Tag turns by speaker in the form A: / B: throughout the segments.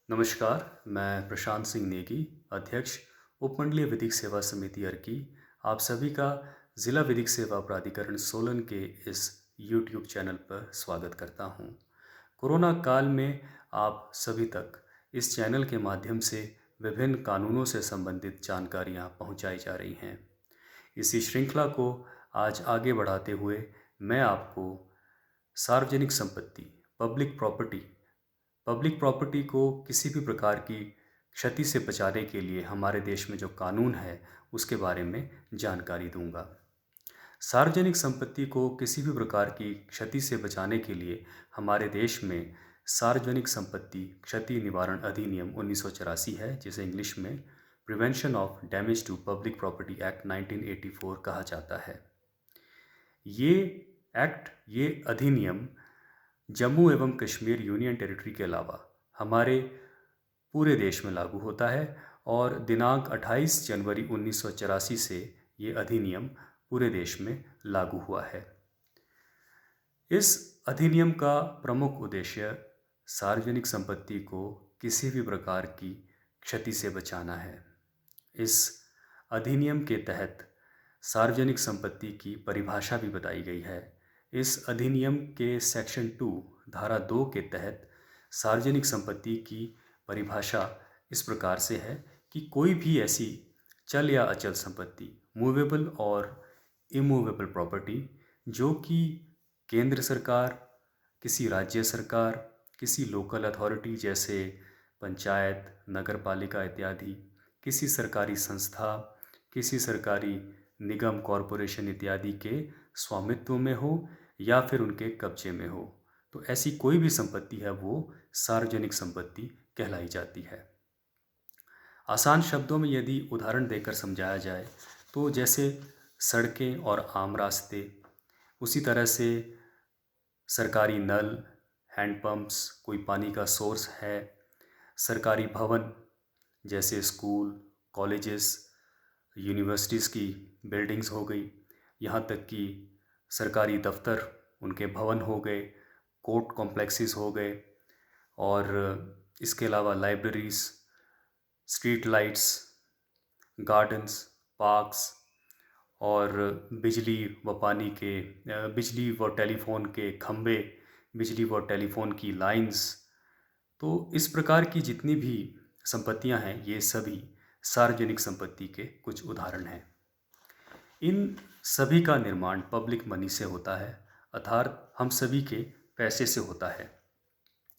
A: नमस्कार, मैं प्रशांत सिंह नेगी, अध्यक्ष उपमंडलीय विधिक सेवा समिति अर्की। आप सभी का जिला विधिक सेवा प्राधिकरण सोलन के इस यूट्यूब चैनल पर स्वागत करता हूं। कोरोना काल में आप सभी तक इस चैनल के माध्यम से विभिन्न कानूनों से संबंधित जानकारियां पहुंचाई जा रही हैं। इसी श्रृंखला को आज आगे बढ़ाते हुए मैं आपको सार्वजनिक संपत्ति, पब्लिक प्रॉपर्टी को किसी भी प्रकार की क्षति से बचाने के लिए हमारे देश में जो कानून है उसके बारे में जानकारी दूंगा। सार्वजनिक संपत्ति को किसी भी प्रकार की क्षति से बचाने के लिए हमारे देश में सार्वजनिक संपत्ति क्षति निवारण अधिनियम 1984 है, जिसे इंग्लिश में prevention of damage to public property act 1984 कहा जाता है। ये अधिनियम जम्मू एवं कश्मीर यूनियन टेरिटरी के अलावा हमारे पूरे देश में लागू होता है और दिनांक 28 जनवरी 1984 से ये अधिनियम पूरे देश में लागू हुआ है। इस अधिनियम का प्रमुख उद्देश्य सार्वजनिक संपत्ति को किसी भी प्रकार की क्षति से बचाना है। इस अधिनियम के तहत सार्वजनिक संपत्ति की परिभाषा भी बताई गई है। इस अधिनियम के सेक्शन 2 धारा 2 के तहत सार्वजनिक संपत्ति की परिभाषा इस प्रकार से है कि कोई भी ऐसी चल या अचल संपत्ति, मूवेबल और इमूवेबल प्रॉपर्टी, जो कि केंद्र सरकार, किसी राज्य सरकार, किसी लोकल अथॉरिटी जैसे पंचायत, नगर पालिका इत्यादि, किसी सरकारी संस्था, किसी सरकारी निगम, कॉरपोरेशन इत्यादि के स्वामित्व में हो या फिर उनके कब्जे में हो, तो ऐसी कोई भी संपत्ति है वो सार्वजनिक संपत्ति कहलाई जाती है। आसान शब्दों में यदि उदाहरण देकर समझाया जाए तो जैसे सड़कें और आम रास्ते, उसी तरह से सरकारी नल, हैंडपम्प्स, कोई पानी का सोर्स है, सरकारी भवन जैसे स्कूल, कॉलेजेस, यूनिवर्सिटीज़ की बिल्डिंग्स हो गई, यहाँ तक कि सरकारी दफ्तर, उनके भवन हो गए, कोर्ट कॉम्प्लेक्सेस हो गए, और इसके अलावा libraries, street lights, gardens, parks और बिजली व टेलीफोन के खंभे, बिजली व टेलीफोन की लाइंस। तो इस प्रकार की जितनी भी संपत्तियां हैं, ये सभी सार्वजनिक संपत्ति के कुछ उदाहरण हैं। इन सभी का निर्माण पब्लिक मनी से होता है, अर्थात हम सभी के पैसे से होता है।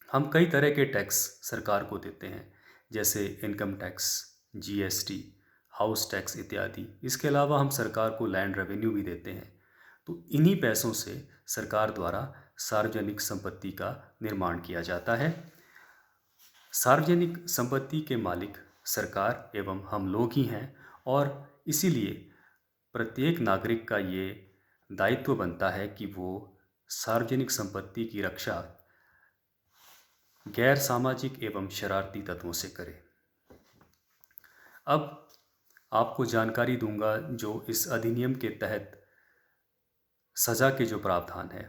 A: हम कई तरह के टैक्स सरकार को देते हैं, जैसे income tax, GST, house tax इत्यादि। इसके अलावा हम सरकार को लैंड रेवेन्यू भी देते हैं। तो इन्हीं पैसों से सरकार द्वारा सार्वजनिक संपत्ति का निर्माण किया जाता है। सार्वजनिक संपत्ति के मालिक सरकार एवं हम लोग ही हैं, और इसीलिए प्रत्येक नागरिक का ये दायित्व बनता है कि वो सार्वजनिक संपत्ति की रक्षा गैर सामाजिक एवं शरारती तत्वों से करे। अब आपको जानकारी दूंगा जो इस अधिनियम के तहत सज़ा के जो प्रावधान है।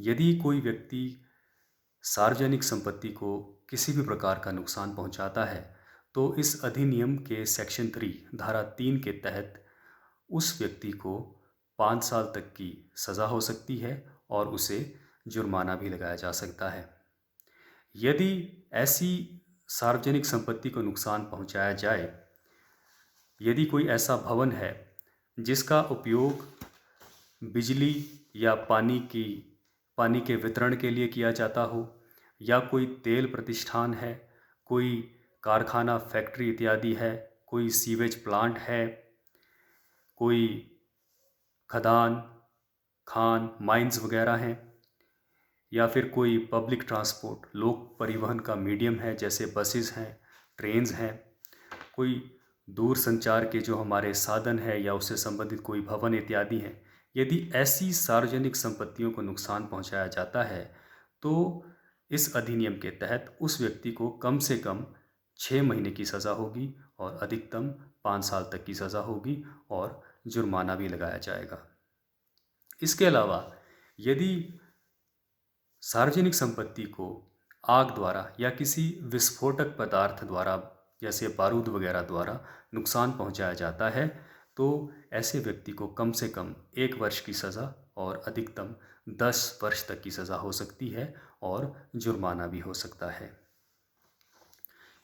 A: यदि कोई व्यक्ति सार्वजनिक संपत्ति को किसी भी प्रकार का नुकसान पहुंचाता है, तो इस अधिनियम के सेक्शन 3 धारा 3 के तहत उस व्यक्ति को 5 साल तक की सज़ा हो सकती है और उसे जुर्माना भी लगाया जा सकता है। यदि ऐसी सार्वजनिक संपत्ति को नुकसान पहुंचाया जाए, यदि कोई ऐसा भवन है जिसका उपयोग बिजली या पानी के वितरण के लिए किया जाता हो, या कोई तेल प्रतिष्ठान है, कोई कारखाना, फैक्ट्री इत्यादि है, कोई सीवेज प्लांट है, कोई खदान, खान, माइंस वगैरह हैं, या फिर कोई पब्लिक ट्रांसपोर्ट, लोक परिवहन का मीडियम है जैसे बसेस हैं, ट्रेन्स हैं, कोई दूर संचार के जो हमारे साधन है या उससे संबंधित कोई भवन इत्यादि हैं, यदि ऐसी सार्वजनिक संपत्तियों को नुकसान पहुंचाया जाता है, तो इस अधिनियम के तहत उस व्यक्ति को कम से कम 6 महीने की सज़ा होगी और अधिकतम 5 साल तक की सज़ा होगी और जुर्माना भी लगाया जाएगा। इसके अलावा यदि सार्वजनिक संपत्ति को आग द्वारा या किसी विस्फोटक पदार्थ द्वारा जैसे बारूद वगैरह द्वारा नुकसान पहुंचाया जाता है तो ऐसे व्यक्ति को कम से कम 1 वर्ष की सज़ा और अधिकतम 10 वर्ष तक की सज़ा हो सकती है और जुर्माना भी हो सकता है।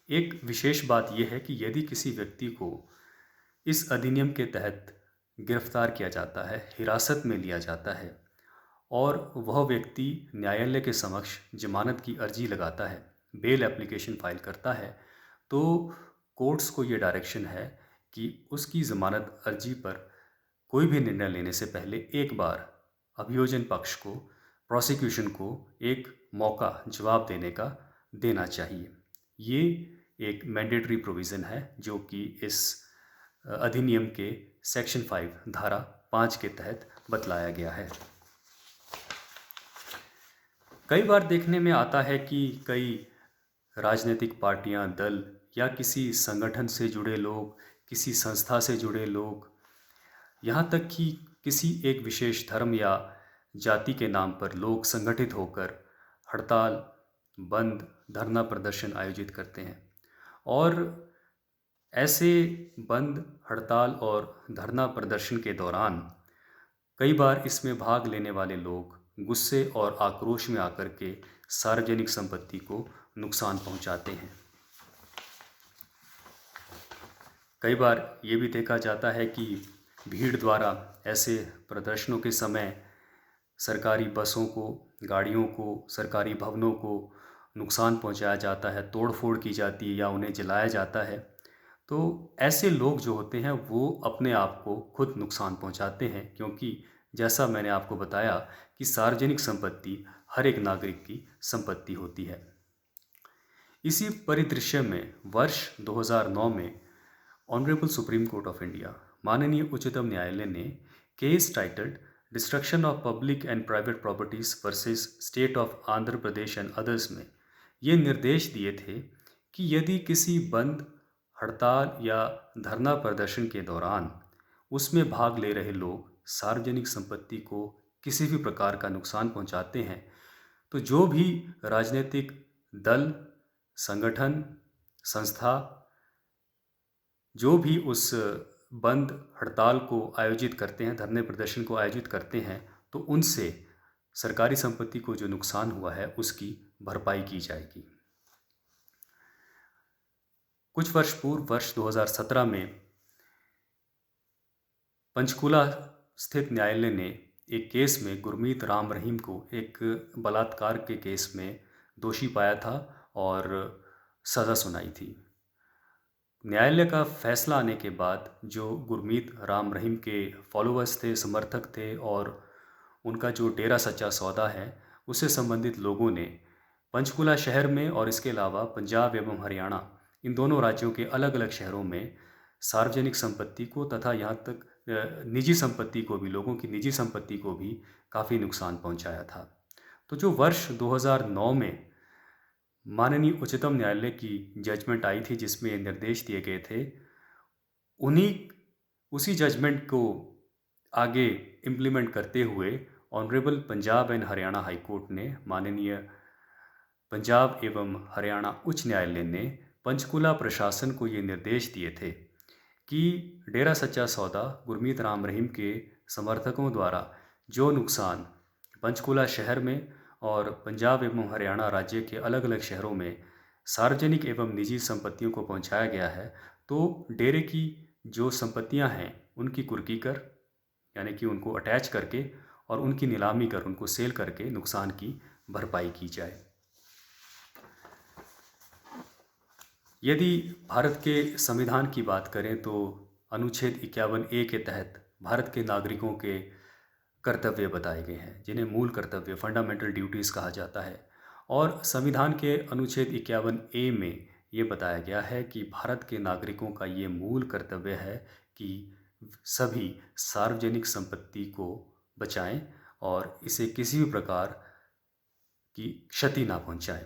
A: एक विशेष बात यह है कि यदि किसी व्यक्ति को इस अधिनियम के तहत गिरफ्तार किया जाता है, हिरासत में लिया जाता है और वह व्यक्ति न्यायालय के समक्ष जमानत की अर्जी लगाता है, बेल एप्लीकेशन फाइल करता है, तो कोर्ट्स को ये डायरेक्शन है कि उसकी ज़मानत अर्जी पर कोई भी निर्णय लेने से पहले एक बार अभियोजन पक्ष को, प्रोसिक्यूशन को एक मौका जवाब देने का देना चाहिए। ये एक मैंडेटरी प्रोविज़न है जो कि इस अधिनियम के सेक्शन 5 धारा 5 के तहत बतलाया गया है। कई बार देखने में आता है कि कई राजनीतिक पार्टियां, दल या किसी संगठन से जुड़े लोग, किसी संस्था से जुड़े लोग, यहाँ तक कि किसी एक विशेष धर्म या जाति के नाम पर लोग संगठित होकर हड़ताल, बंद, धरना प्रदर्शन आयोजित करते हैं और ऐसे बंद, हड़ताल और धरना प्रदर्शन के दौरान कई बार इसमें भाग लेने वाले लोग गुस्से और आक्रोश में आकर के सार्वजनिक संपत्ति को नुकसान पहुंचाते हैं। कई बार ये भी देखा जाता है कि भीड़ द्वारा ऐसे प्रदर्शनों के समय सरकारी बसों को, गाड़ियों को, सरकारी भवनों को नुकसान पहुंचाया जाता है, तोड़फोड़ की जाती है या उन्हें जलाया जाता है। तो ऐसे लोग जो होते हैं वो अपने आप को खुद नुकसान पहुंचाते हैं, क्योंकि जैसा मैंने आपको बताया कि सार्वजनिक संपत्ति हर एक नागरिक की संपत्ति होती है। इसी परिदृश्य में वर्ष 2009 में honourable supreme court of India, माननीय उच्चतम न्यायालय ने case titled destruction of public and private properties versus state of Andhra Pradesh and others में ये निर्देश दिए थे कि यदि किसी बंद, हड़ताल या धरना प्रदर्शन के दौरान उसमें भाग ले रहे लोग सार्वजनिक संपत्ति को किसी भी प्रकार का नुकसान पहुंचाते हैं तो जो भी राजनीतिक दल, संगठन, संस्था जो भी उस बंद, हड़ताल को आयोजित करते हैं, धरने प्रदर्शन को आयोजित करते हैं, तो उनसे सरकारी संपत्ति को जो नुकसान हुआ है उसकी भरपाई की जाएगी। कुछ वर्ष पूर्व वर्ष 2017 में पंचकुला स्थित न्यायालय ने एक केस में गुरमीत राम रहीम को एक बलात्कार के केस में दोषी पाया था और सज़ा सुनाई थी। न्यायालय का फैसला आने के बाद जो गुरमीत राम रहीम के फॉलोअर्स थे, समर्थक थे और उनका जो डेरा सच्चा सौदा है उससे संबंधित लोगों ने पंचकुला शहर में और इसके अलावा पंजाब एवं हरियाणा, इन दोनों राज्यों के अलग अलग शहरों में सार्वजनिक संपत्ति को तथा यहाँ तक निजी संपत्ति को भी, लोगों की निजी संपत्ति को भी काफ़ी नुकसान पहुँचाया था। तो जो वर्ष 2009 में माननीय उच्चतम न्यायालय की जजमेंट आई थी जिसमें ये निर्देश दिए गए थे, उसी जजमेंट को आगे इम्प्लीमेंट करते हुए honourable Punjab and Haryana high court ने, माननीय पंजाब एवं हरियाणा उच्च न्यायालय ने पंचकुला प्रशासन को ये निर्देश दिए थे कि डेरा सच्चा सौदा गुरमीत राम रहीम के समर्थकों द्वारा जो नुकसान पंचकुला शहर में और पंजाब एवं हरियाणा राज्य के अलग अलग शहरों में सार्वजनिक एवं निजी संपत्तियों को पहुंचाया गया है, तो डेरे की जो संपत्तियां हैं उनकी कुर्की कर, यानी कि उनको अटैच करके और उनकी नीलामी कर, उनको सेल करके नुकसान की भरपाई की जाए। यदि भारत के संविधान की बात करें तो अनुच्छेद 51A के तहत भारत के नागरिकों के कर्तव्य बताए गए हैं, जिन्हें मूल कर्तव्य, फंडामेंटल ड्यूटीज़ कहा जाता है। और संविधान के अनुच्छेद 51A में ये बताया गया है कि भारत के नागरिकों का ये मूल कर्तव्य है कि सभी सार्वजनिक संपत्ति को बचाएं और इसे किसी भी प्रकार की क्षति ना पहुंचाएं।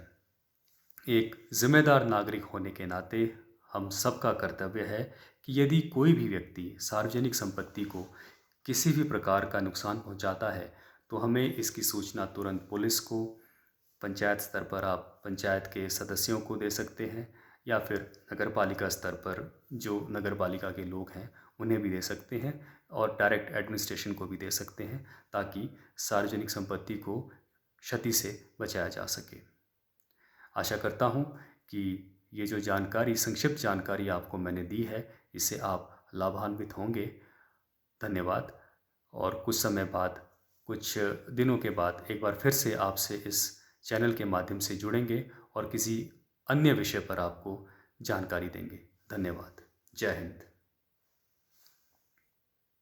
A: एक जिम्मेदार नागरिक होने के नाते हम सबका कर्तव्य है कि यदि कोई भी व्यक्ति सार्वजनिक संपत्ति को किसी भी प्रकार का नुकसान पहुंचाता है तो हमें इसकी सूचना तुरंत पुलिस को, पंचायत स्तर पर आप पंचायत के सदस्यों को दे सकते हैं या फिर नगर पालिका स्तर पर जो नगर पालिका के लोग हैं उन्हें भी दे सकते हैं और डायरेक्ट एडमिनिस्ट्रेशन को भी दे सकते हैं ताकि सार्वजनिक संपत्ति को क्षति से बचाया जा सके। आशा करता हूँ कि ये जो जानकारी, संक्षिप्त जानकारी आपको मैंने दी है, इससे आप लाभान्वित होंगे। धन्यवाद। और कुछ समय बाद, कुछ दिनों के बाद एक बार फिर से आपसे इस चैनल के माध्यम से जुड़ेंगे और किसी अन्य विषय पर आपको जानकारी देंगे। धन्यवाद। जय हिंद।